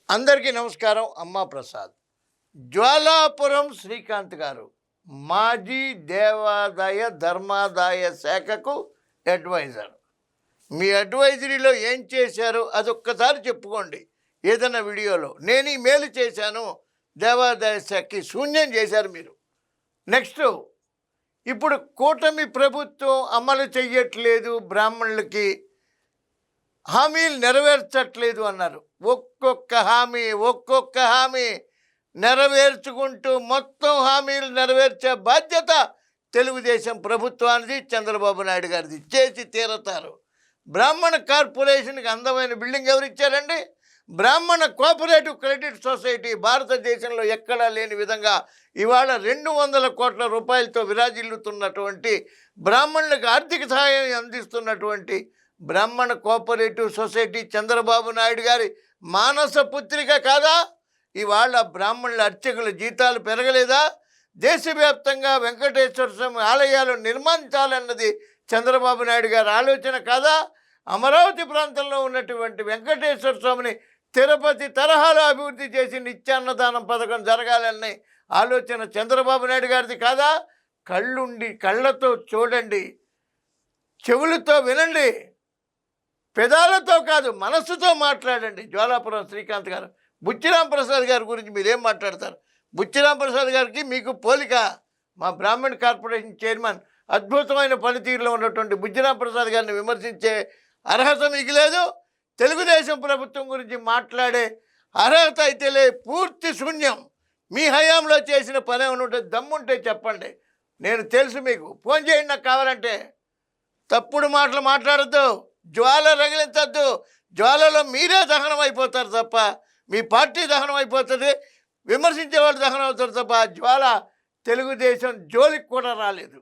అందరికీ నమస్కారం. అమ్మా ప్రసాద్. జ్వాలాపురం శ్రీకాంత్ గారు మాజీ దేవాదాయ ధర్మాదాయ శాఖకు అడ్వైజర్. మీ అడ్వైజరీలో ఏం చేశారు అదొక్కసారి చెప్పుకోండి ఏదైనా వీడియోలో. నేను ఈ మేలు చేశాను, దేవాదాయ శాఖకి శూన్యం చేశారు మీరు. నెక్స్ట్, ఇప్పుడు కూటమి ప్రభుత్వం అమలు చెయ్యట్లేదు, బ్రాహ్మణులకి హామీలు నెరవేర్చట్లేదు అన్నారు. ఒక్కొక్క హామీ నెరవేర్చుకుంటూ మొత్తం హామీలు నెరవేర్చే బాధ్యత తెలుగుదేశం ప్రభుత్వానికి, చంద్రబాబు నాయుడు గారిది. చేసి తీరతారు. బ్రాహ్మణ కార్పొరేషన్కి అందమైన బిల్డింగ్ ఎవరు ఇచ్చారండి? బ్రాహ్మణ కోఆపరేటివ్ క్రెడిట్ సొసైటీ భారతదేశంలో ఎక్కడా లేని విధంగా ఇవాళ 200 కోట్ల రూపాయలతో విరాజిల్లుతున్నటువంటి, బ్రాహ్మణులకు ఆర్థిక సహాయం అందిస్తున్నటువంటి బ్రాహ్మణ కోఆపరేటివ్ సొసైటీ చంద్రబాబు నాయుడు గారి మానస పుత్రిక కాదా? ఇవాళ బ్రాహ్మణుల అర్చకుల జీతాలు పెరగలేదా? దేశవ్యాప్తంగా వెంకటేశ్వర స్వామి ఆలయాలు నిర్మించాలన్నది చంద్రబాబు నాయుడు గారి ఆలోచన కాదా? అమరావతి ప్రాంతంలో ఉన్నటువంటి వెంకటేశ్వర స్వామిని తిరుపతి తరహాలో అభివృద్ధి చేసి నిత్యాన్నదానం పథకం జరగాలన్న ఆలోచన చంద్రబాబు నాయుడు గారిది కాదా? కళ్ళతో చూడండి, చెవులతో వినండి, పెదాలతో కాదు మనస్సుతో మాట్లాడండి. జ్వాలాపురం శ్రీకాంత్ గారు, బుచ్చిరాం ప్రసాద్ గారి గురించి మీరేం మాట్లాడతారు? బుచ్చిరాం ప్రసాద్ గారికి మీకు పోలిక. మా బ్రాహ్మణ కార్పొరేషన్ చైర్మన్ అద్భుతమైన పనితీరులో ఉన్నటువంటి బుచ్చిరాం ప్రసాద్ గారిని విమర్శించే అర్హత మీకు లేదు. తెలుగుదేశం ప్రభుత్వం గురించి మాట్లాడే అర్హత అయితే పూర్తి శూన్యం. మీ హయాంలో చేసిన పని ఏమైనా ఉంటే దమ్ముంటే చెప్పండి, నేను తెలుసు మీకు. ఫోన్ చేయండి నాకు కావాలంటే. తప్పుడు మాటలు మాట్లాడద్దు, జ్వాల రగిలించద్దు. జ్వాలలో మీరే దహనం అయిపోతారు తప్ప, మీ పార్టీ దహనం అయిపోతుంది, విమర్శించే వాళ్ళు దహనం అవుతారు తప్ప జ్వాల తెలుగుదేశం జోలికి కూడా రాలేదు.